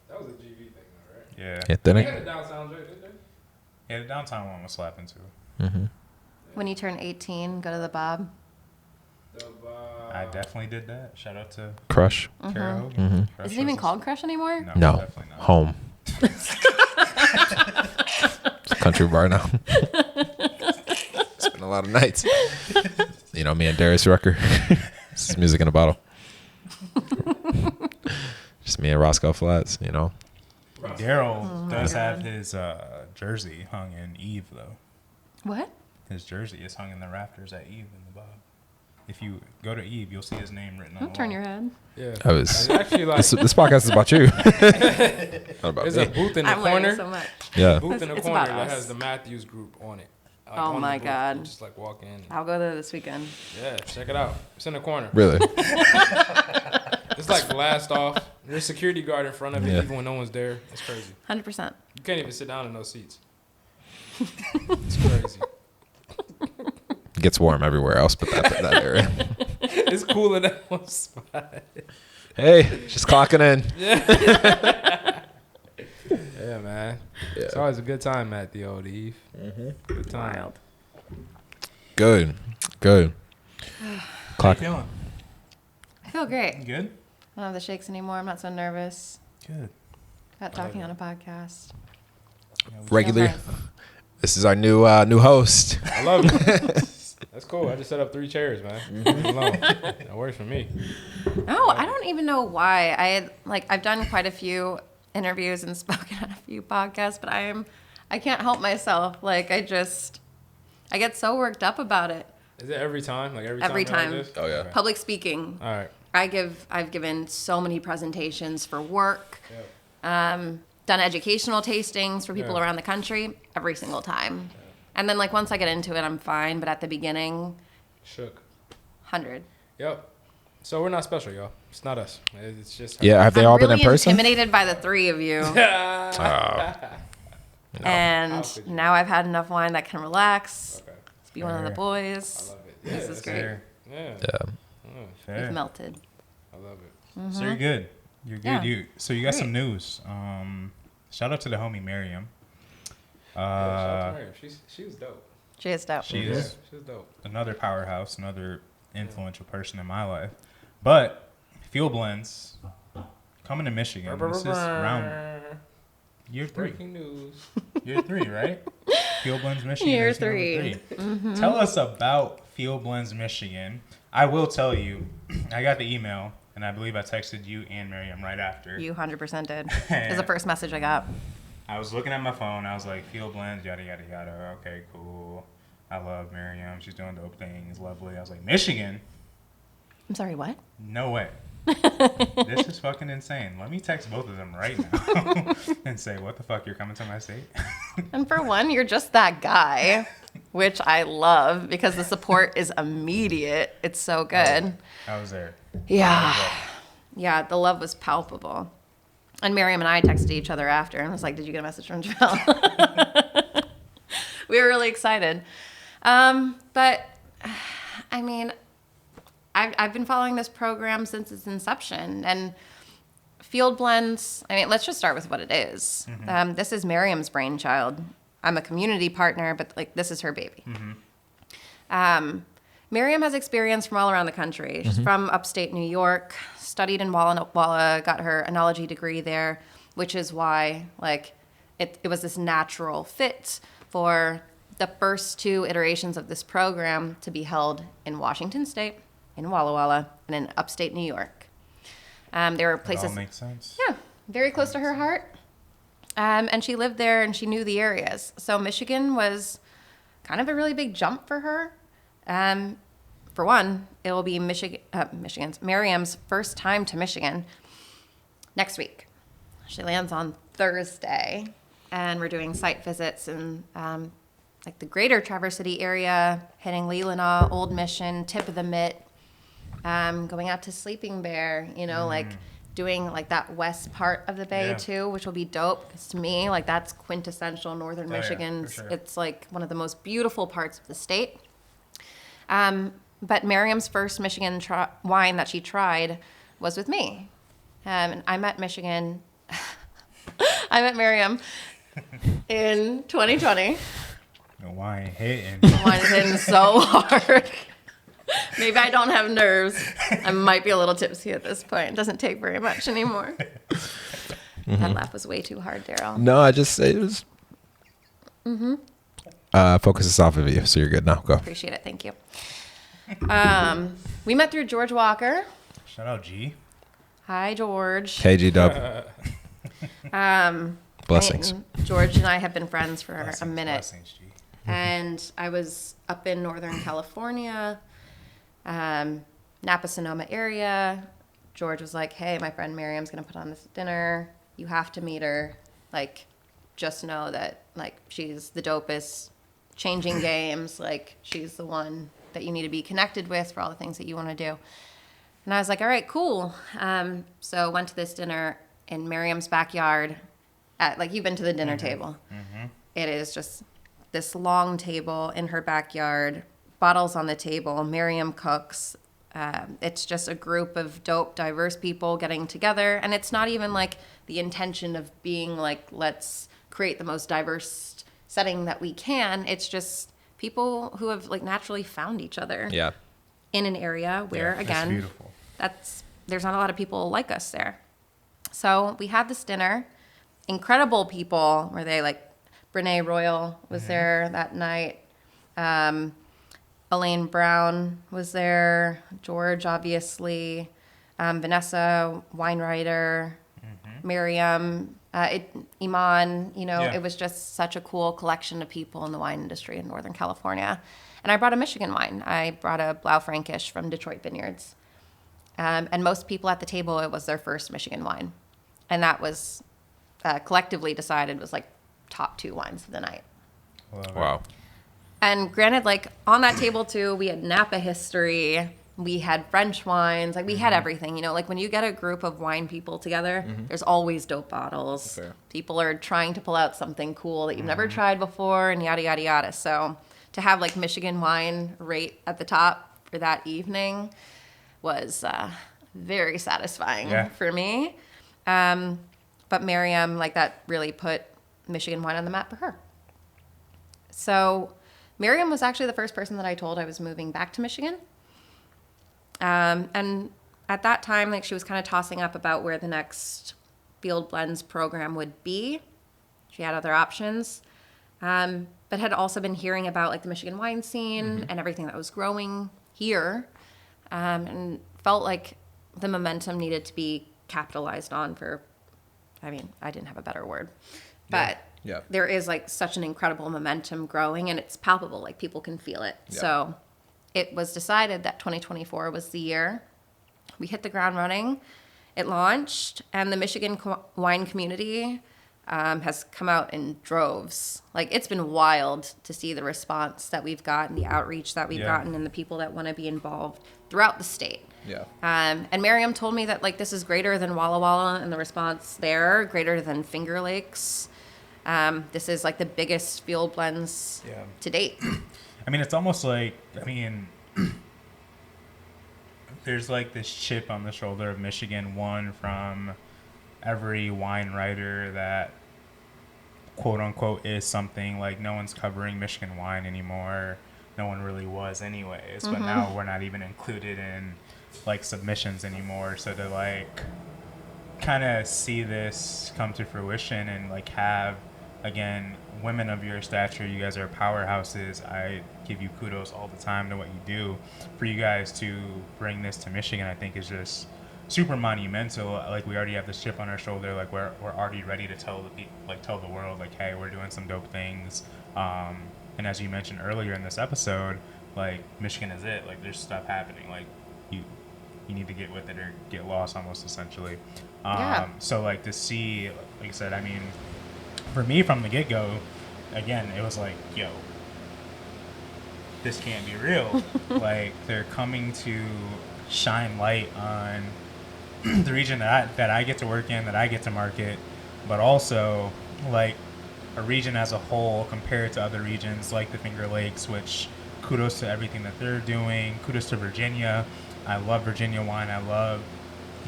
That was a GV thing, though, right? Yeah. Yeah, They didn't had it? a downtown joint, didn't they? Yeah, the downtown one was slapping too. Mm-hmm. When you turn 18, go to the Bob. I definitely did that. Shout out to Crush. Kara Hogan. Mhm. Crush Is it even was- called Crush anymore? No, definitely not. home. It's a country bar now. It's been a lot of nights. You know, me and Darius Rucker. This is music in a bottle. Flats. Me and Roscoe Flats. You know. Daryl does God. have his jersey hung in Eve though. What? His jersey is hung in the rafters at Eve in the Bob. If you go to Eve, you'll see his name written on Don't the turn wall. your head. Yeah. I was. It's actually like This podcast is about you. Not about there's me. a booth in the I'm learning corner. so much. Yeah. Booth in the It's corner about that us. has the Matthews group on it. Like, Oh on the my booth. God. You just like walk in. I'll go there this weekend. Yeah, check it out. It's in the corner. Really? It's like glassed off. There's a security guard in front of it, Yeah. even when no one's there. It's crazy. 100%. You can't even sit down in those seats. It's crazy. It gets warm everywhere else, but that area. It's cool in that one spot. Hey, just clocking in. Yeah, man. Yeah. It's always a good time at the old Eve. Good time. Wild. Good. Good. How you Clock. feeling? I feel great. You good? I don't have the shakes anymore. I'm not so nervous Good. about talking on a podcast. Regular. Feel nice. This is our new host. I love it. That's cool. I just set up 3 chairs, man. Leave me alone. That works for me. No, I don't even know why. I've done quite a few interviews and spoken on a few podcasts, but I can't help myself. Like I get so worked up about it. Is it every time? Like every Every time? time. Like this? Oh, yeah. Okay. Public speaking. All right. I've given so many presentations for work. Yeah. Done educational tastings for people Yeah. around the country every single time. And then like once I get into it, I'm fine. But at the beginning, Shook. 100. Yep. So we're not special, y'all. It's not us. It's just Yeah, have they I'm all really been in person? intimidated by the 3 of you. Oh. And How could you? now I've had enough wine that can relax. Okay. Let's be one of the Fair. I boys. love it. This Yeah, is that's great. Fair. Yeah. Yeah. Fair. We've melted. I love it. So you're good. You're good. Yeah. So you got some Great. news. Shout out to the homie Miriam. Yeah, shout out to Miriam. She was dope. She is dope. She Yeah, is she was dope. another powerhouse, another influential person in my life. But Fuel Blends coming to Michigan. This is round year 3. Breaking news. Year 3, right? Fuel Blends Michigan. Year is number 3. 3. Tell us about Fuel Blends Michigan. I will tell you, I got the email, and I believe I texted you and Miriam right after. You 100% did. It was the first message I got. I was looking at my phone. I was like, Fuel Blends, yada, yada, yada. Okay, cool. I love Miriam. She's doing dope things. Lovely. I was like, Michigan? I'm sorry, what? No way. This is fucking insane. Let me text both of them right now and say, what the fuck, you're coming to my state? And for one, you're just that guy, which I love because the support is immediate. It's so good. I was there. Yeah. Yeah, the love was palpable. And Miriam and I texted each other after and was like, did you get a message from Jamel? We were really excited. But, I mean, I've been following this program since its inception. And Field Blends, I mean, let's just start with what it is. This is Miriam's brainchild. I'm a community partner, but, like, this is her baby. Miriam has experience from all around the country. She's from upstate New York, studied in Walla Walla, got her enology degree there, which is why, like, it was this natural fit for the first 2 iterations of this program to be held in Washington State, in Walla Walla, and in upstate New York. There were It all places, makes sense. yeah, very close to her heart. And she lived there and she knew the areas. So Michigan was kind of a really big jump for her. For one, it will be Miriam's first time to Michigan next week. She lands on Thursday, and we're doing site visits in like the greater Traverse City area, hitting Leelanau, Old Mission, Tip of the Mitt, going out to Sleeping Bear, like doing like that west part of the bay Yeah. too, which will be dope. Because to me, like that's quintessential Northern Oh, yeah, Michigan. for sure. It's like one of the most beautiful parts of the state. But Miriam's first Michigan wine that she tried was with me. And I met Miriam in 2020. The wine hitting. The wine is hitting so hard. Maybe I don't have nerves. I might be a little tipsy at this point. It doesn't take very much anymore. That laugh was way too hard, Daryl. No, it was. Focus us off of you, so you're good now. Go. Appreciate it. Thank you. We met through George Walker. Shout out G. Hi, George. KG Dub. Blessings. George and I have been friends for Blessings, a minute. Blessings, G. And I was up in Northern California, Napa Sonoma area. George was like, hey, my friend Miriam's going to put on this dinner. You have to meet her. Like, just know that, like, she's the dopest, changing games. Like, she's the one that you need to be connected with for all the things that you want to do. And I was like, all right, cool. So went to this dinner in Miriam's backyard. Like, you've been to the dinner table. Mm-hmm. It is just this long table in her backyard, bottles on the table. Miriam cooks. It's just a group of dope, diverse people getting together. And it's not even like the intention of being like, let's create the most diverse setting that we can. It's just people who have like naturally found each other. Yeah. In an area where, That's again, beautiful. there's not a lot of people like us there. So we had this dinner. Incredible people. Were they like Brene Royal was there that night. Elaine Brown was there. George, obviously. Vanessa, wine writer. Miriam, Iman. You know, It was just such a cool collection of people in the wine industry in Northern California. And I brought a Michigan wine. I brought a Blaufränkisch from Detroit Vineyards. And most people at the table, it was their first Michigan wine. And that was collectively decided was like top 2 wines of the night. Wow. And granted, like on that table too, we had Napa history, we had French wines, like we had everything, you know, like when you get a group of wine people together, there's always dope bottles. Fair. People are trying to pull out something cool that you've never tried before and yada, yada, yada. So to have like Michigan wine right at the top for that evening was very satisfying for me. But Miriam, like that really put Michigan wine on the map for her. So Miriam was actually the first person that I told I was moving back to Michigan. And at that time, like she was kind of tossing up about where the next field blends program would be. She had other options, but had also been hearing about like the Michigan wine scene and everything that was growing here, and felt like the momentum needed to be capitalized on for, I mean, I didn't have a better word, but there is like such an incredible momentum growing and it's palpable, like people can feel it. Yeah. So it was decided that 2024 was the year. We hit the ground running. It launched and the Michigan wine community has come out in droves. Like it's been wild to see the response that we've gotten, the outreach that we've gotten and the people that want to be involved throughout the state. Yeah. And Miriam told me that like this is greater than Walla Walla and the response there, greater than Finger Lakes. This is like the biggest field blends to date. I mean, it's almost like, there's like this chip on the shoulder of Michigan one from every wine writer that quote unquote is something. Like no one's covering Michigan wine anymore. No one really was anyways, but now we're not even included in like submissions anymore. So to like kind of see this come to fruition and like have, again, women of your stature, you guys are powerhouses. I give you kudos all the time to what you do. For you guys to bring this to Michigan, I think is just super monumental. Like we already have this chip on our shoulder. Like we're already ready to tell the world, like, hey, we're doing some dope things. And as you mentioned earlier in this episode, like Michigan is it. Like there's stuff happening. Like you need to get with it or get lost, almost essentially. So like to see, like I said, I mean, for me from the get-go, again, it was like, yo, this can't be real. Like they're coming to shine light on the region that I get to work in, that I get to market, but also like a region as a whole compared to other regions like the Finger Lakes, which kudos to everything that they're doing. Kudos to Virginia. I love Virginia wine. I love,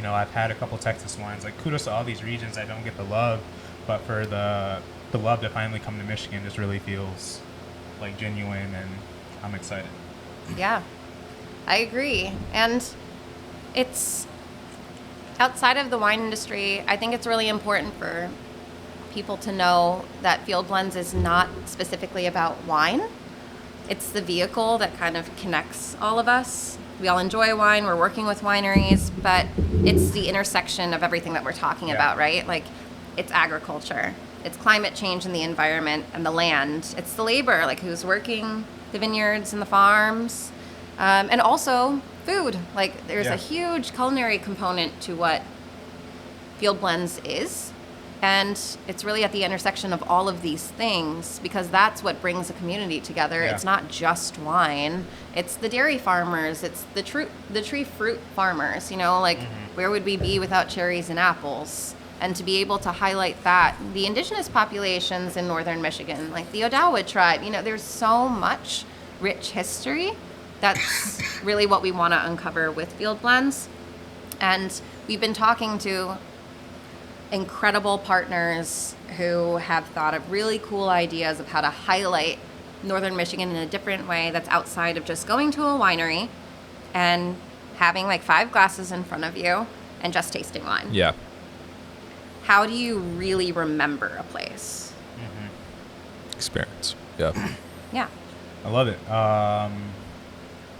I've had a couple Texas wines. Like kudos to all these regions that don't get the love, but for the love to finally come to Michigan just really feels like genuine, and I'm excited. Yeah, I agree. And it's outside of the wine industry, I think it's really important for people to know that Field Blends is not specifically about wine. It's the vehicle that kind of connects all of us. We all enjoy wine. We're working with wineries, but it's the intersection of everything that we're talking about, right? Like, it's agriculture, it's climate change and the environment and the land. It's the labor, like who's working the vineyards and the farms, and also food. Like, there's a huge culinary component to what Field Blends is. And it's really at the intersection of all of these things, because that's what brings a community together. Yeah. It's not just wine. It's the dairy farmers. It's the tree fruit farmers. You know, like where would we be without cherries and apples? And to be able to highlight that, the indigenous populations in northern Michigan, like the Odawa tribe, you know, there's so much rich history. That's really what we want to uncover with Field Blends. And we've been talking to incredible partners who have thought of really cool ideas of how to highlight northern Michigan in a different way that's outside of just going to a winery and having like 5 glasses in front of you and just tasting wine. Yeah. How do you really remember a place? Experience. Yeah. Yeah. I love it.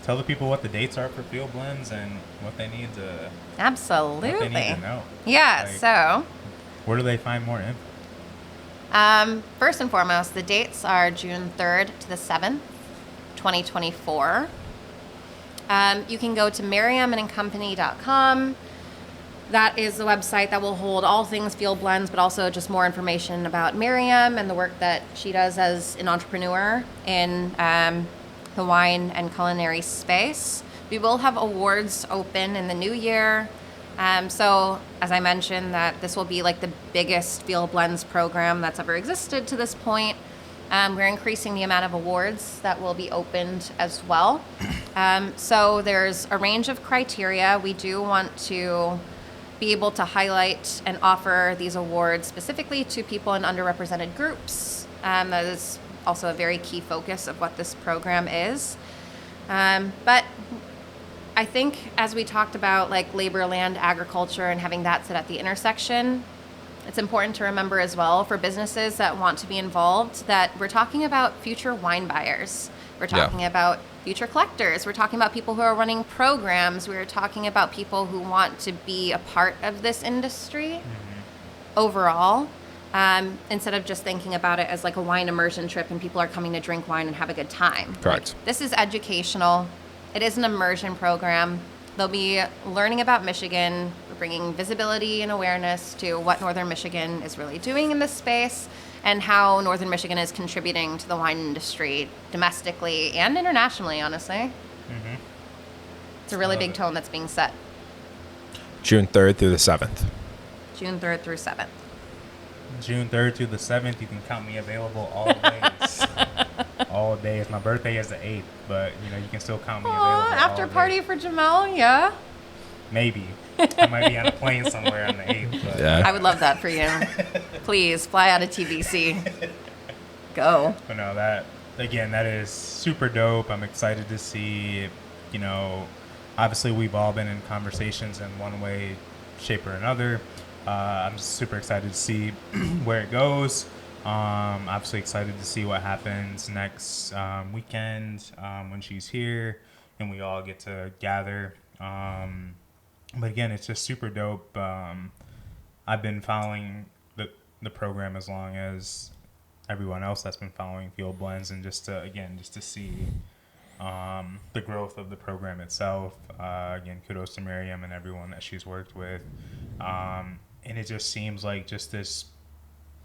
Tell the people what the dates are for Field Blends and what they need to Absolutely. what they need to know. Yeah, Like, so where do they find more info? first and foremost, the dates are June 3rd to the 7th, 2024. You can go to merriamandcompany.com. That is the website that will hold all things Field Blends, but also just more information about Miriam and the work that she does as an entrepreneur in the wine and culinary space. We will have awards open in the new year. So, as I mentioned, that this will be like the biggest Field Blends program that's ever existed to this point. We're increasing the amount of awards that will be opened as well. So there's a range of criteria. We do want to be able to highlight and offer these awards specifically to people in underrepresented groups. That is also a very key focus of what this program is. But I think as we talked about like labor, land, agriculture, and having that sit at the intersection, it's important to remember as well for businesses that want to be involved that we're talking about future wine buyers. We're talking about future collectors. We're talking about people who are running programs. We're talking about people who want to be a part of this industry overall, instead of just thinking about it as like a wine immersion trip and people are coming to drink wine and have a good time. Correct. Like, this is educational. It is an immersion program. They'll be learning about Michigan, bringing visibility and awareness to what Northern Michigan is really doing in this space and how Northern Michigan is contributing to the wine industry domestically and internationally, honestly. It's a really big tone that's being set. June 3rd through the 7th. June 3rd through 7th. June 3rd through the 7th, you can count me available all days. All days. My birthday is the 8th, but you know, you can still count me available. After all party day. for Jamal, yeah. Maybe. I might be on a plane somewhere on the 8th. But Yeah. I would love that for you. Please fly out of TBC. Go. But no, that is super dope. I'm excited to see, you know, obviously we've all been in conversations in one way, shape, or another. I'm just super excited to see where it goes. Obviously excited to see what happens next weekend when she's here and we all get to gather. But again, it's just super dope. I've been following the program as long as everyone else that's been following Field Blends, and just to see the growth of the program itself. Again, kudos to Miriam and everyone that she's worked with. And it just seems like just this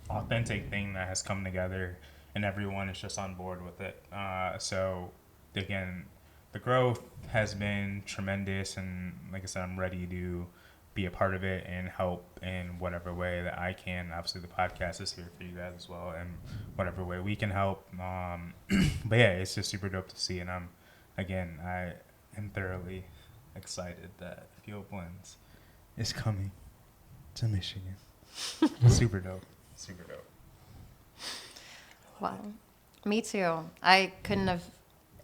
authentic thing that has come together and everyone is just on board with it. So again, the growth has been tremendous, and like I said, I'm ready to be a part of it and help in whatever way that I can. Obviously the podcast is here for you guys as well, and whatever way we can help. But yeah, it's just super dope to see, and I am thoroughly excited that Field Blends is coming to Michigan. Super dope. Super dope. Wow. Me too. I couldn't have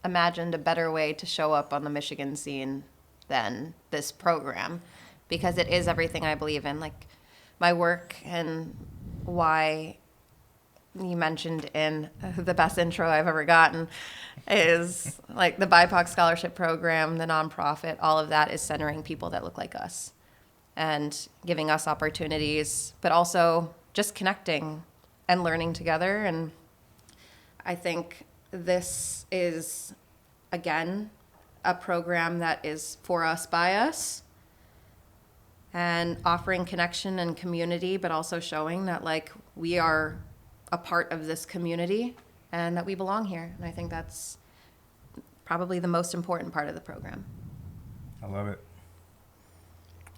imagined a better way to show up on the Michigan scene than this program, because it is everything I believe in. Like, my work and why you mentioned in the best intro I've ever gotten is like the BIPOC scholarship program, the nonprofit, all of that is centering people that look like us and giving us opportunities, but also just connecting and learning together. And I think this is, again, a program that is for us, by us, and offering connection and community, but also showing that like we are a part of this community and that we belong here. And I think that's probably the most important part of the program. I love it.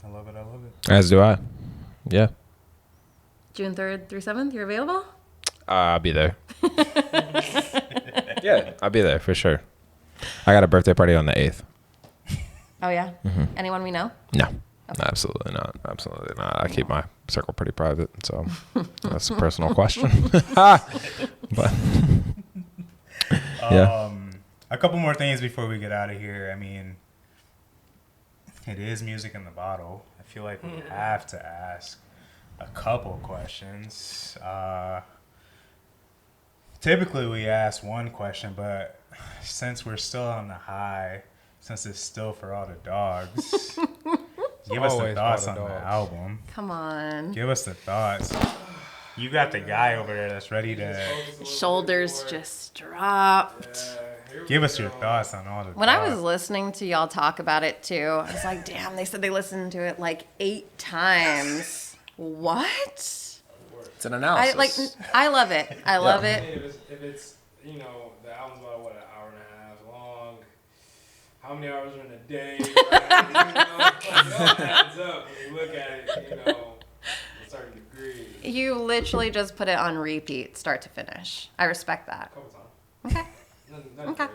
I love it. I love it. As do I. Yeah. June 3rd through 7th, you're available? I'll be there. Yeah, I'll be there for sure. I got a birthday party on the 8th. Oh, yeah? Anyone we know? No, absolutely not. Absolutely not. I keep my circle pretty private, so that's a personal question. But yeah. A couple more things before we get out of here. I mean, it is music in the bottle. I feel like we have to ask a couple questions. Typically, we ask one question, but since we're still on the high, since it's still for all the dogs, give us the Always thoughts for the on the dogs. album. Come on. Give us the thoughts. You got the guy over there that's ready to Shoulders just dropped. give us your thoughts on all the When I was dogs. listening to y'all talk about it too, I was like, damn, they said they listened to it like 8 times. What? It's an analysis. I love it. I love it. If it's, you know, the album's about, what, an hour and a half long. How many hours are in a day, right? You know, it all adds up when you look at it, you know, to a certain degree. You literally just put it on repeat, start to finish. I respect that. A couple times. Okay. Nothing Okay.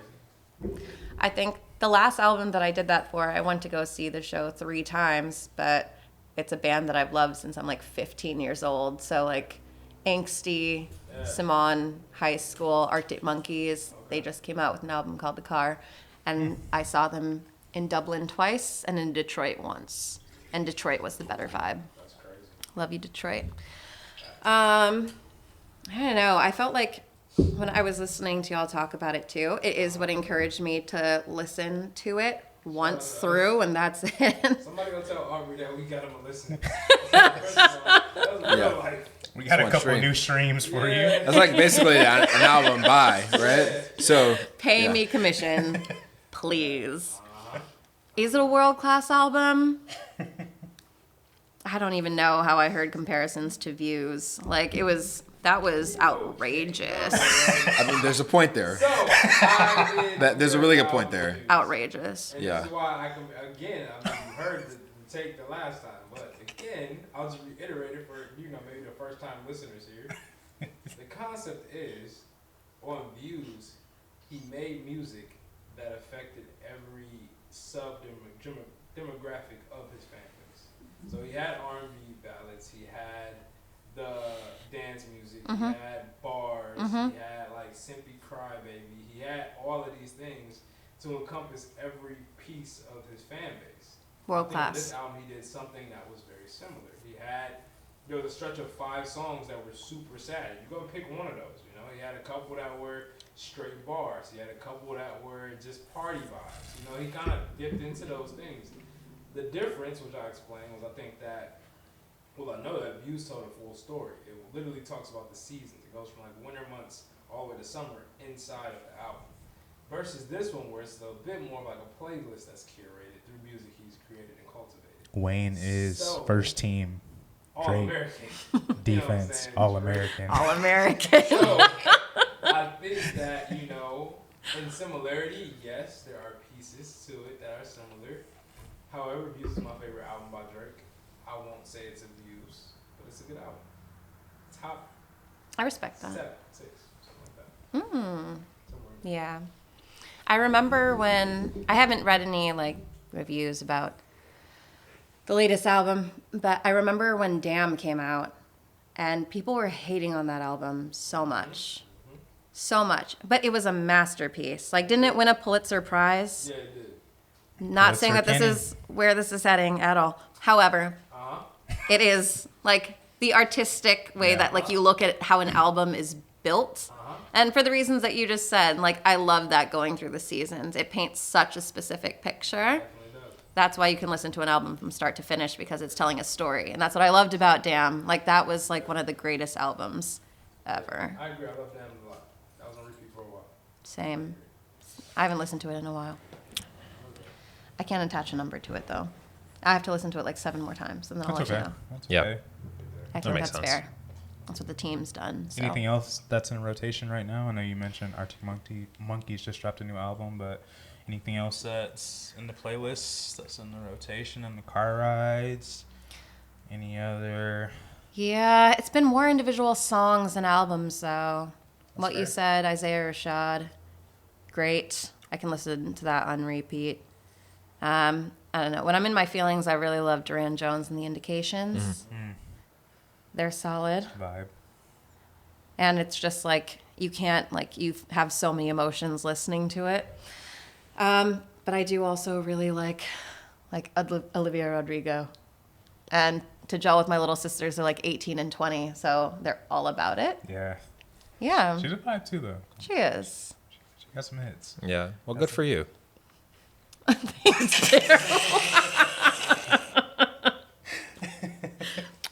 crazy. I think the last album that I did that for, I went to go see the show 3 times, but it's a band that I've loved since I'm like 15 years old. So like Angsty, Simonne, High School, Arctic Monkeys, they just came out with an album called The Car. And I saw them in Dublin twice and in Detroit once. And Detroit was the better vibe. That's crazy. Love you, Detroit. I don't know. I felt like when I was listening to y'all talk about it too, it is what encouraged me to listen to it once through, and that's it. Somebody gonna tell Aubrey that we got him a listen. First of all, that was real life. We got a One couple stream. new streams for you. That's like basically an album buy, right? So Pay yeah. me commission, please. Is it a world-class album? I don't even know how I heard comparisons to Views. Like, that was outrageous. I mean, there's a point there. So, I did There's a really good point there. Outrageous. And Yeah. this is why I can, again, I mean, you heard the take the last time, but again, I'll just reiterate it for, you know, maybe the first time listeners here. The concept is, on Views, he made music that affected every demographic of his fan base. So he had R&B ballads, he had the dance music, he had bars, he had like Simpy Crybaby, he had all of these things to encompass every piece of his fan base. World I think on class. this album he did something that was very similar. There was a stretch of 5 songs that were super sad. You go pick one of those, you know. He had a couple that were straight bars. He had a couple that were just party vibes. You know, he kind of dipped into those things. The difference, which I explained, was I think that, well, I know that Views told a full story. It literally talks about the seasons. It goes from like winter months all the way to summer inside of the album. Versus this one where it's a bit more like a playlist that's curated through music he's created and cultivated. Wayne is So- first team All American. defense, all American. All American. So, I think that, you know, in similarity, yes, there are pieces to it that are similar. However, Views is my favorite album by Drake. I won't say it's a Views, but it's a good album. Top I respect that. 7, 6, something like that. Somewhere. Yeah. I remember when I haven't read any like reviews about the latest album, but I remember when Damn came out and people were hating on that album so much. So much. But it was a masterpiece. Like, didn't it win a Pulitzer Prize? Yeah, it did. Not saying that Pulitzer this is where this is heading at all. However, Uh-huh. it is like the artistic way that like you look at how an album is built. And for the reasons that you just said, like, I love that going through the seasons. It paints such a specific picture. Definitely does. That's why you can listen to an album from start to finish, because it's telling a story. And that's what I loved about Damn. Like, that was like one of the greatest albums ever. I agree. I love Damn a lot. That was on repeat for a while. Same. I haven't listened to it in a while. I can't attach a number to it, though. I have to listen to it like 7 more times, and then I'll That's let okay. you know. That's Yeah. okay. I think makes that's sense. fair. That's what the team's done. So. Anything else that's in rotation right now? I know you mentioned Arctic Monkeys just dropped a new album, but anything else that's in the playlist, that's in the rotation, in the car rides? Any other? Yeah, it's been more individual songs than albums, though. That's What You fair. Said, Isaiah Rashad, great. I can listen to that on repeat. I don't know. When I'm in my feelings, I really love Duran Jones and the Indications. Mm, They're solid. vibe. And it's just like, you can't, like, you have so many emotions listening to it. But I do also really like Olivia Rodrigo. And to gel with my little sisters, they're like 18 and 20, so they're all about it. Yeah. Yeah, She's a vibe too, though. she is. She got some hits. Yeah. Well, good for you. It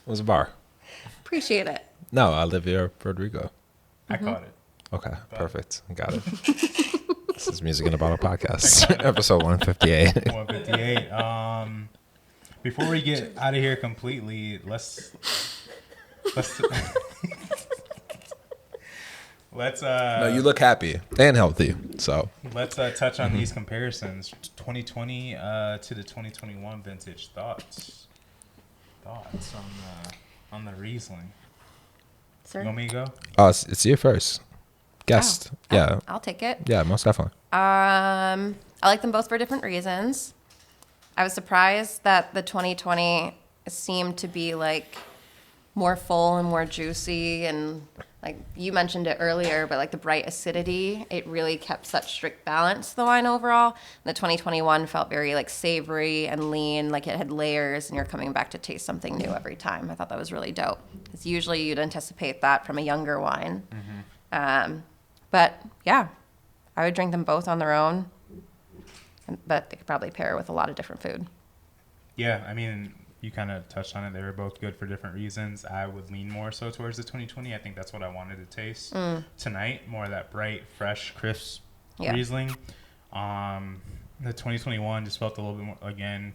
was a bar. Appreciate it. No, Olivia Rodrigo. I caught it. Okay, perfect. Got it. This is Music in a Bottle podcast, episode 158. 158. Before we get out of here completely, let's let's No, you look happy and healthy. So let's touch on these comparisons. 2020 to the 2021 vintage. Thoughts on the Riesling. Sir? You want me to go? oh, it's you first. Guest. Oh, Yeah. I'll take it. Yeah, most definitely. I like them both for different reasons. I was surprised that the 2020 seemed to be like more full and more juicy, and like you mentioned it earlier, but like the bright acidity, it really kept such strict balance to the wine overall. And the 2021 felt very like savory and lean, like it had layers, and you're coming back to taste something new every time. I thought that was really dope, because usually you'd anticipate that from a younger wine. But yeah, I would drink them both on their own, but they could probably pair with a lot of different food. Yeah, I mean, you kind of touched on it. They were both good for different reasons. I would lean more so towards the 2020. I think that's what I wanted to taste tonight. More of that bright, fresh, crisp Yeah. Riesling. The 2021 just felt a little bit more, again,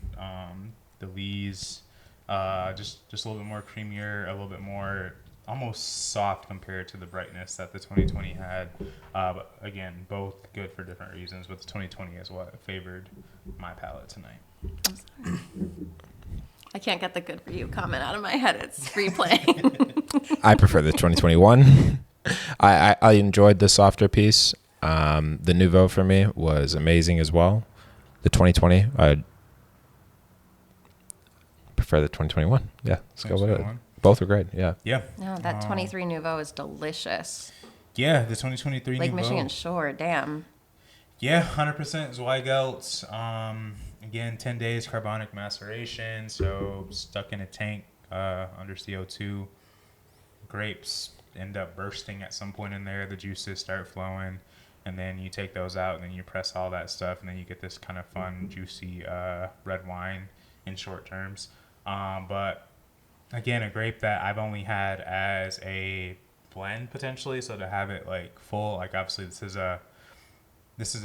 the Lees, just a little bit more creamier, a little bit more almost soft compared to the brightness that the 2020 had. But again, both good for different reasons, but the 2020 is what favored my palate tonight. I can't get the good for you comment out of my head. It's replaying. I prefer the 2021. I enjoyed the softer piece. The Nouveau for me was amazing as well. The 2020, I prefer the 2021. Yeah, let's go with it. 2021. Both were great. Yeah. Yeah. No, that 23 Nouveau is delicious. Yeah, the 2023 Lake Nouveau. Michigan Shore, damn. Yeah, 100% Zweigelt. Again, 10 days carbonic maceration, so stuck in a tank under CO2. Grapes end up bursting at some point in there. The juices start flowing, and then you take those out, and then you press all that stuff, and then you get this kind of fun, juicy red wine in short terms. But again, a grape that I've only had as a blend potentially, so to have it like full, like obviously this is a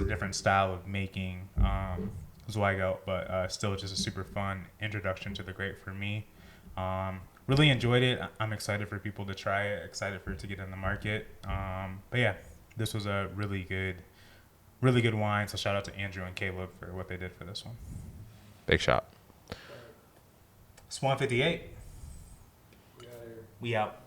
different style of making Zweigelt, but still just a super fun introduction to the grape for me. Really enjoyed it. I'm excited for people to try it, excited for it to get in the market. But yeah, this was a really good wine. So shout out to Andrew and Caleb for what they did for this one. Big shot. It's 158. We out here. We out.